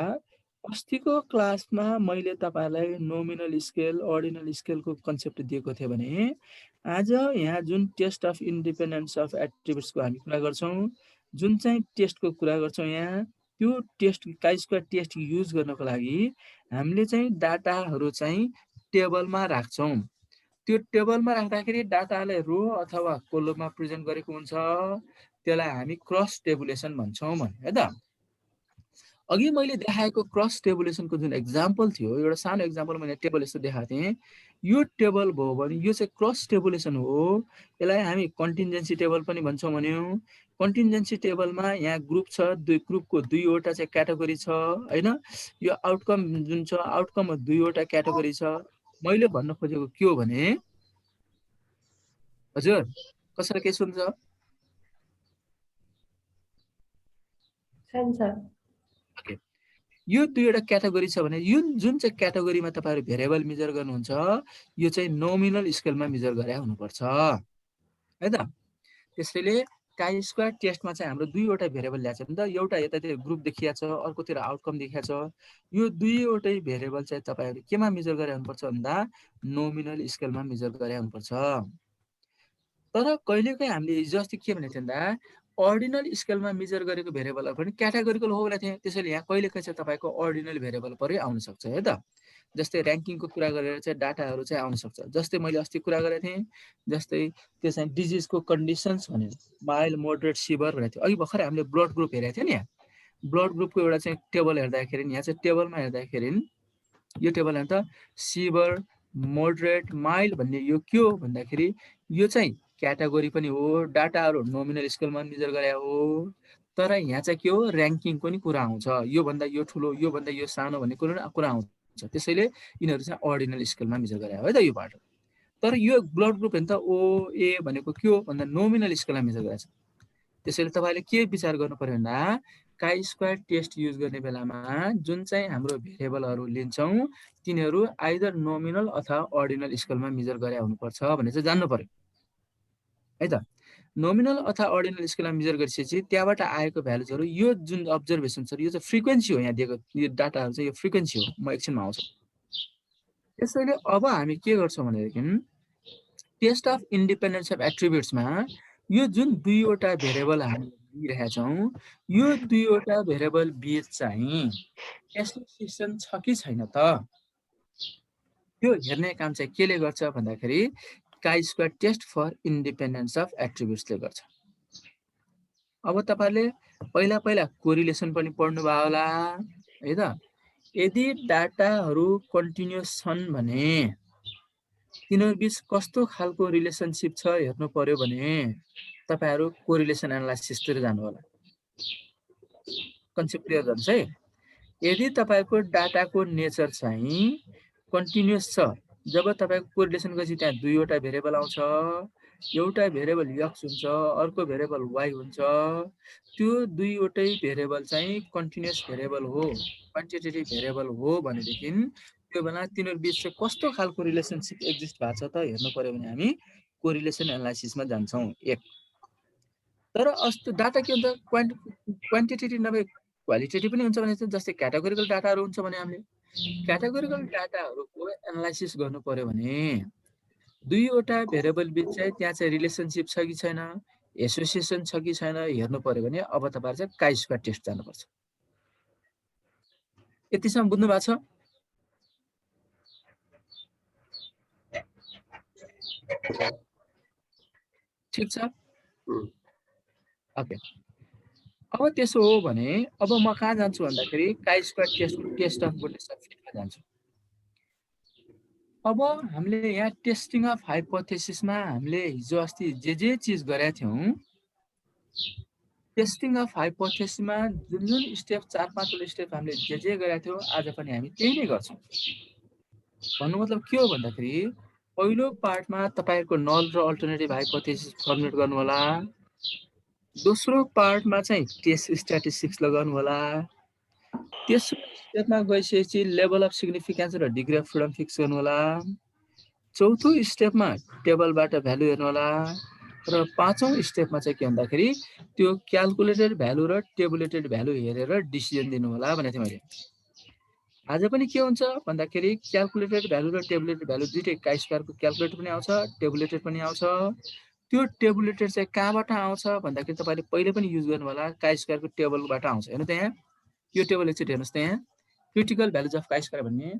अस्तिको क्लासमा मैले तपाईलाई नोमिनल स्केल, अर्डिनल स्केलको कन्सेप्ट दिएको थिए भने आज यहाँ जुन टेस्ट अफ इन्डिपेन्डेन्स अफ एट्रिब्युट्सको हामी कुरा गर्छौं, जुन चाहिँ टेस्टको कुरा गर्छौं यहाँ, त्यो test chi square test use गर्नको लागि हामीले चाहिँ डाटाहरु चाहिँ टेबलमा राख्छौं। त्यो टेबलमा राख्दाखेरि डाटालाई रो अथवा कोलममा प्रेजेन्ट गरेको हुन्छ, त्यसलाई हामी क्रस टेबुलेसन भन्छौं है त। अघि मैले देखाएको क्रस टेबुलेसनको जुन एक्जाम्पल थियो, एउटा सानो एक्जाम्पल मैले टेबल यस्तो देखाएको थिएँ, यो टेबल भयो भने यो चाहिँ क्रस टेबुलेसन हो। यसलाई हामी कन्टिन्जेन्सी टेबल पनि भन्छौँ भन्यौँ। कन्टिन्जेन्सी टेबलमा यहाँ ग्रुप छ, ग्रुपको 2वटा चाहिँ क्याटेगोरी छ हैन। यो आउटकम जुन छ, आउटकममा 2वटा क्याटेगोरी छ। मैले भन्न खोजेको के हो भने, हजुर कसैलाई के सुन्छ? ओके, यो 2वटा क्याटेगोरी छ भने यो जुन चाहिँ क्याटेगोरीमा तपाईहरु भेरिएबल मेजर गर्नुहुन्छ, यो चाहिँ नोमिनल स्केलमा मेजर गरे हुनुपर्छ है त। त्यसैले काई स्क्वायर टेस्टमा चाहिँ हाम्रो 2वटा भेरिएबल ल्याएको छ नि त। एउटा यतातिर ग्रुप देखिया छ, अर्कोतिर आउटकम देखिया छ। यो 2वटै भेरिएबल चाहिँ तपाईहरु केमा मेजर गरे हुनुपर्छ भन्दा नोमिनल स्केलमा मेजर गरे हुनुपर्छ। तर कहिलेकाहीँ हामीले हिजो अस्ति के भनेको थियो भन्दा अर्डिनल स्केलमा मेजर गरेको भेरिएबलहरु पनि क्याटेगोरिकल हो भनेको थिएँ। त्यसैले यहाँ कहिलेकाहीँ चाहिँ तपाईको अर्डिनल भेरिएबल पनि आउन सक्छ है त। जस्तै र्याङ्किङको कुरा गरेर चाहिँ डाटाहरु चाहिँ आउन सक्छ। जस्तै मैले अस्ति कुरा गरेको थिएँ, जस्तै त्यो चाहिँ डिजिजको कन्डिसन्स भनेर माइल्ड, मोडरेट, सिभर भनेको थियो। अघि भर्खरै हामीले ब्लड ग्रुप हेरेको थियो नि यहाँ। ब्लड ग्रुपको एउटा चाहिँ टेबल हेर्दाखेरि यहाँ चाहिँ टेबलमा हेर्दाखेरि यो टेबल हेर्दा सिभर, मोडरेट, माइल्ड भन्ने यो के हो भन्दाखेरि यो चाहिँ क्याटेगोरी पनि हो, डाटाहरु नोमिनल स्केलमा मेजर गरे हो। तर यहाँ चाहिँ के हो, र्याङ्किङको नि कुरा आउँछ। यो भन्दा यो ठुलो, यो भन्दा यो सानो भन्ने कुरा आउँछ। त्यसैले यिनीहरु चाहिँ अर्डिनल स्केलमा मेजर गरे हो है त यो पार्ट। तर यो ब्लड ग्रुप हेर्दा ओ ए भनेको के हो भन्दा नोमिनल स्केलमा मेजर गरेछ। त्यसैले तपाईले के विचार गर्नु पर्यो भन्दा काई स्क्वायर टेस्ट युज गर्ने बेलामा जुन चाहिँ हाम्रो भेरिएबलहरु लिन्छौं तिनीहरु आइदर नोमिनल अथवा अर्डिनल स्केलमा मेजर गरे हुनुपर्छ भन्ने चाहिँ जान्नु पर्यो है त। नोमिनल अथवा अर्डिनल स्केलमा मेजर गरिसकेपछि त्यहाँबाट आएको भ्यालुजहरु यो जुन अब्जर्भेसन छ यो चाहिँ फ्रिक्वेन्सी हो। यहाँ दिएको यो डाटाहरु चाहिँ यो फ्रिक्वेन्सी हो। म एकछिनमा आउँछु। त्यसैले अब हामी के गर्छौं भनेदेखि टेस्ट अफ इन्डिपेन्डेन्स अफ एट्रिब्युट्समा यो जुन 2वटा भेरिएबल हामी लिइरहेका छौं, यो 2वटा भेरिएबल बीच चाहिँ एसोसिएसन छ कि छैन त यो हेर्ने काम चाहिँ केले गर्छ भन्दाखेरि chi square test for independence of एट्रिब्युट्सले गर्छ। अब तपाईहरुले पहिला पहिला कोरिलेसन पनि पढ्नु भयो होला है त। यदि डाटाहरु कन्टिन्युअस छन् भने तिनीहरु बीच कस्तो खालको रिलेसनशिप छ हेर्नु पर्यो भने तपाईहरु कोरिलेसन एनालाइसिसतिर जानु होला। कन्सेप्ट क्लियर गर्नुस् है। यदि तपाईको डाटाको नेचर चाहिँ कन्टिन्युअस छ, जब तपाईको कोरिलेसन गरेपछि त्यहाँ 2वटा भेरिएबल आउँछ, एउटा भेरिएबल x हुन्छ, अर्को भेरिएबल y हुन्छ, त्यो 2वटै भेरिएबल चाहिँ कन्टिन्युअस भेरिएबल हो, क्वान्टिटेटिभ भेरिएबल हो भनेदेखि त्यो बेला तिनीहरु बीच चाहिँ कस्तो खालको रिलेसनशिप एक्जिस्ट भएको छ त हेर्नु पर्यो भने हामी कोरिलेसन एनालाइसिसमा जान्छौं। एक तर अस्ति डाटा के हुन्छ क्वान्टिटेटिभ नभए क्वालिटेटिभ पनि हुन्छ भने जस्तै क्याटेगोरिकल डाटाहरु हुन्छ भने हामीले क्याटेगोरिकल डाटाहरुको एनालाइसिस गर्नु पर्यो भने 2वटा भेरिएबल बीच चाहिँ त्यहाँ चाहिँ रिलेसनशिप छ कि छैन, एसोसिएसन छ कि छैन हेर्नु पर्यो भने अब तपाईहरु चाहिँ काई स्क्वायर टेस्ट जानुपर्छ। यतिसम्म बुझ्नु भएको छ? ठीक छ? ओके। अब त्यसो हो भने अब म कहाँ जान्छु भन्दाखेरि chi square test of goodness of फिटमा जान्छु। अब हामीले यहाँ टेस्टिङ अफ हाइपोथेसिसमा हामीले हिजो अस्ति जे चीज गरेका थियौं, टेस्टिङ अफ हाइपोथेसिसमा जुन जुन स्टेप 4-5 वटा स्टेप हामीले जे गरेका थियौं आज पनि हामी त्यही नै गर्छौं। भन्नु मतलब के हो भन्दाखेरि पहिलो पार्टमा तपाईहरुको नल र अल्टरनेटिभ हाइपोथेसिस फर्मुलेट गर्नु होला। दोस्रो पार्टमा चाहिँ टेस्ट स्ट्याटिस्टिक्स लगाउनु होला। तेस्रो स्टेपमा गइसकेपछि लेभल अफ सिग्निफिकेन्स र डिग्री अफ फ्रिडम फिक्स गर्नु होला। चौथो स्टेपमा टेबलबाट भ्यालु हेर्नु होला र पाँचौं स्टेपमा चाहिँ के भन्दाखेरि त्यो क्याल्कुलेटेड भ्यालु र टेबुलेटेड भ्यालु हेरेर डिसिजन दिनु होला भनेको थिएँ मैले। आज पनि के हुन्छ भन्दाखेरि क्याल्कुलेटेड भ्यालु र टेबुलेटेड भ्यालु दुईटै काई स्क्वायरको क्याल्कुलेटेड पनि आउँछ, टेबुलेटेड पनि आउँछ। त्यो टेबुलेटेड चाहिँ कहाँबाट आउँछ भन्दाखेरि तपाईले पहिले पनि युज गर्नु होला काई स्क्वायरको टेबलबाट आउँछ। हेर्नु त यहाँ यो टेबल एकचोटि हेर्नुस् त यहाँ critical values of chi square भन्ने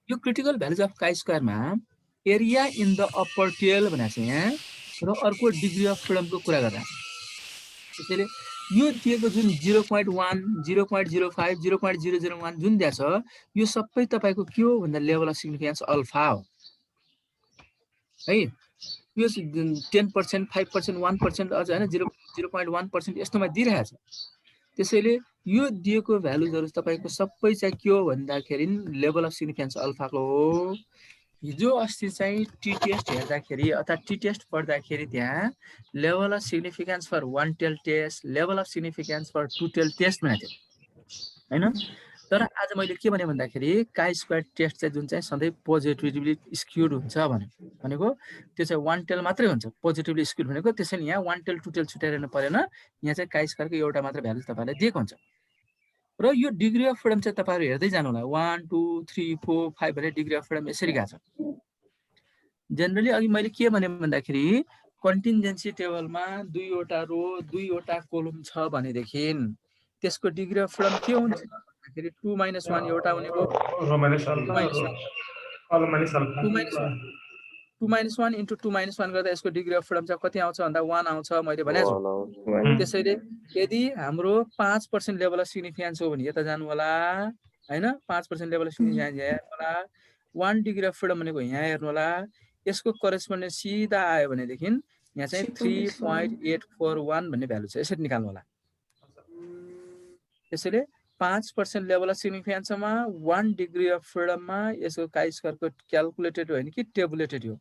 यो क्रिटिकल भ्यालुज अफ काई स्क्वायरमा area in the upper tail भनेको छ यहाँ र अर्को डिग्री अफ फ्रिडमको कुरा गर्दा। त्यसैले यो दिएको जुन 0.1 0.05 0.001 जुन दिएको छ यो सबै तपाईको के हो भन्दा लेभल अफ सिग्निफिकेन्स अल्फा हो है। यो 10% 5% 1% अझ हैन 0.1% यस्तोमा दिइरहेछ। त्यसैले यो दिएको भ्यालुजहरु तपाईको सबै चाहिँ के हो भन्दाखेरि लेभल अफ सिग्निफिकेन्स अल्फाको हो। हिजो अस्ति चाहिँ टी टेस्ट हेर्दाखेरि अथवा टी टेस्ट पढ्दाखेरि त्यहाँ level of significance for one tail test, level of significance for two tail test भनेको थियो हैन। तर आज मैले के भने भन्दाखेरि काई स्क्वायर टेस्ट चाहिँ जुन चाहिँ सधैँ पोजिटिभली स्क्युड हुन्छ भनेको त्यो चाहिँ वन टेल मात्रै हुन्छ पोजिटिभली स्क्युड भनेको। त्यसैले यहाँ वन टेल टु टेल छुट्याइरहनु परेन, यहाँ चाहिँ काई स्क्वायरको एउटा मात्र भ्यालु तपाईलाई दिएको हुन्छ। र यो डिग्री अफ फ्रिडम चाहिँ तपाईहरु हेर्दै जानु होला 1 2 3 4 5 भने डिग्री अफ फ्रिडम यसरी गएको छ। जनरली अघि मैले के भने भन्दाखेरि कन्टिन्जेन्सी टेबलमा दुईवटा रो दुईवटा कोलम छ भनेदेखि त्यसको डिग्री अफ फ्रिडम के हुन्छ भन्दाखेरि 2 - 1 एउटा भनेको रो माइनस अल्फा कलम माइनस अल्फा 2 - 1 इन्टु 2 - 1 गर्दा यसको डिग्री अफ फ्रिडम चाहिँ कति आउँछ भन्दा 1 आउँछ मैले भनेको छु। त्यसैले यदि हाम्रो 5% लेभल अफ सिग्निफिकेन्स हो भने यता जानु होला हैन, 5% लेभल अफ सिग्निफिकेन्स यहाँ हेर्नु होला, 1 डिग्री अफ फ्रिडम भनेको यहाँ हेर्नु होला, यसको करेस्पोन्डेन्स सिधा आयो भनेदेखि यहाँ चाहिँ 3.841 भन्ने भ्यालु छ, यसरी निकाल्नु होला। त्यसैले 5% लेभल अफ सिग्निफिकेन्समा 1 डिग्री अफ फ्रिडममा यसको काई स्क्वायरको क्याल्कुलेटेड होइन कि टेबुलेटेड हो।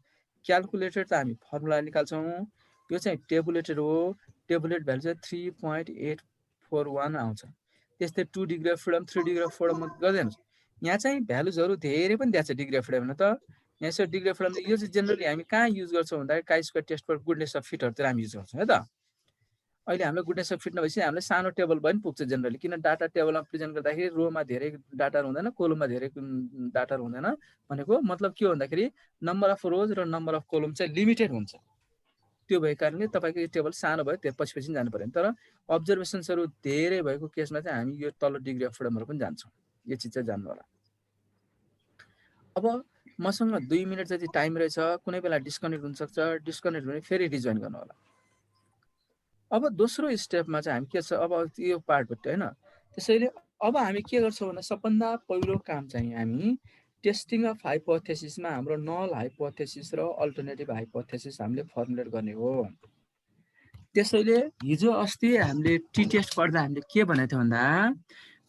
क्याल्कुलेटेड त हामी फर्मुला निकाल्छौँ, यो चाहिँ टेबुलेटेड हो। टेबुलेट भ्यालु चाहिँ 3.841 आउँछ। त्यस्तै 2 degree of freedom 3 degree of freedom गर्दैन। यहाँ चाहिँ भ्यालुजहरु धेरै पनि दिएको छ डिग्री अफ फ्रिडम त। यहाँ यसो डिग्री अफ फ्रिडम यो चाहिँ जनरली हामी कहाँ युज गर्छौँ भन्दा chi square test for goodness of फिटहरुतिर हामी युज गर्छौँ है त। अहिले हामीले गुडनेस अफ फिट नभएपछि हामीले सानो टेबल पनि पुग्छ जनरली, किन डाटा टेबलमा प्रेजेन्ट गर्दाखेरि रोमा धेरै डाटा हुँदैन, कोलममा धेरै डाटा हुँदैन। भनेको मतलब के हो भन्दाखेरि नम्बर अफ रोज र नम्बर अफ कोलम चाहिँ लिमिटेड हुन्छ। त्यो भएको कारणले तपाईको यो टेबल सानो भयो त्यो पछि जानु पर्यो। तर अब्जर्भेसन्सहरु धेरै भएको केसमा चाहिँ हामी यो तल्लो डिग्री अफ फ्रिडमहरु पनि जान्छौँ। यो चीज चाहिँ जान्नु होला। अब मसँग 2 मिनेट जति टाइम रहेछ, कुनै बेला डिस्कनेक्ट हुन सक्छ, डिस्कनेक्ट भने फेरि रिजोइन गर्नु होला। अब दोस्रो स्टेपमा चाहिँ हामी के छ अब यो पार्टबाट हैन। त्यसैले अब हामी के गर्छौँ भन्दा सबभन्दा पहिलो काम चाहिँ हामी टेस्टिङ अफ हाइपोथेसिसमा हाम्रो नल हाइपोथेसिस र अल्टरनेटिभ हाइपोथेसिस हामीले फर्मुलेट गर्ने हो। त्यसैले हिजो अस्ति हामीले टी टेस्ट पढ्दा हामीले के भनेको थियो भन्दा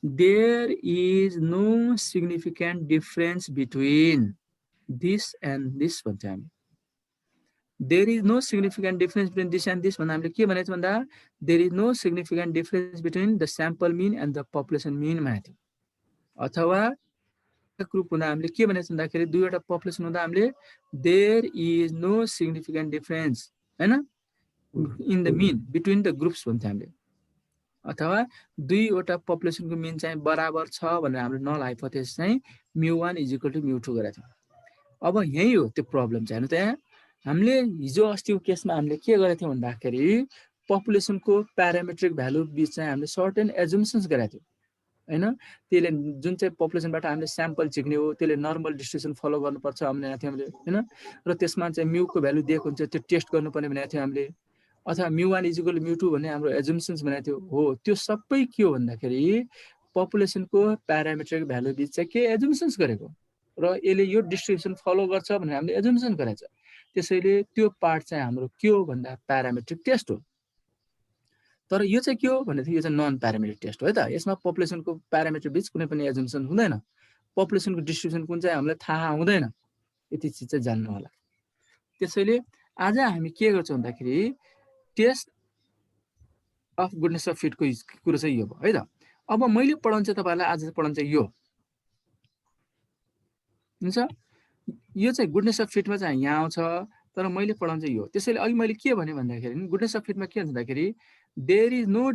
there is no significant difference between this and this भन्छ हामी। There is no significant difference between this and this भन्दा हामीले के भनेको भन्दा there is no significant difference between the sample mean and the population mean भनेको थियो। अथवा ग्रुप हुँदा हामीले के भनेको भन्दाखेरि दुईवटा पपुलेसन हुँदा हामीले there is no significant difference हैन in the mean between the groups भन्छ हामीले। अथवा दुईवटा पपुलेसनको मिन चाहिँ बराबर छ भनेर हामीले नल हाइपोथेसिस चाहिँ μ1 = μ2 गरेको थियौँ। अब यही हो त्यो प्रब्लम चाहिँ। त्यहाँ हामीले हिजो अस्तिको केसमा हामीले के गरेको थियौँ भन्दाखेरि पपुलेसनको प्यारामेट्रिक भ्यालु बीच चाहिँ हामीले सर्टेन एजम्पसन्स गरेको थियौँ हैन। त्यसले जुन चाहिँ पपुलेसनबाट हामीले स्याम्पल झिक्ने हो त्यसले नर्मल डिस्ट्रिब्युसन फलो गर्नुपर्छ भनेको थियौँ हामीले हैन। र त्यसमा चाहिँ म्युको भ्यालु दिएको हुन्छ त्यो टेस्ट गर्नुपर्ने भनेको थियौँ हामीले। अथवा μ1 = μ2 भन्ने हाम्रो एजम्पसन्स भनेको थियो हो। त्यो सबै के हो भन्दाखेरि पपुलेसनको प्यारामेट्रिक भ्यालु बीच चाहिँ के एजम्पसन्स गरेको र यसले यो डिस्ट्रिब्युसन फलो गर्छ भनेर हामीले एजम्पसन गरेको छ। त्यसैले त्यो पार्ट चाहिँ हाम्रो के हो भन्दा प्यारामेट्रिक टेस्ट हो। तर यो चाहिँ के हो भनेदेखि यो चाहिँ नन प्यारामेट्रिक टेस्ट हो है त। यसमा पपुलेसनको प्यारामेट्रिक बीच कुनै पनि एजम्पसन हुँदैन। पपुलेसनको डिस्ट्रिब्युसन कुन चाहिँ हामीलाई थाहा हुँदैन। यति चीज चाहिँ जान्नु होला। त्यसैले आज हामी के गर्छौँ भन्दाखेरि टेस्ट अफ गुडनेस अफ फिटको कुरा चाहिँ यो भयो है त। अब मैले पढाउन चाहिँ तपाईहरुलाई आज पढाउन चाहिँ यो हुन्छ। यो चाहिँ गुडनेस अफ फिटमा चाहिँ यहाँ आउँछ, तर मैले पढाउन चाहिँ यो। त्यसैले अघि मैले के भने भन्दाखेरि गुडनेस अफ फिटमा के हुन्छ भन्दाखेरि देयर इज नो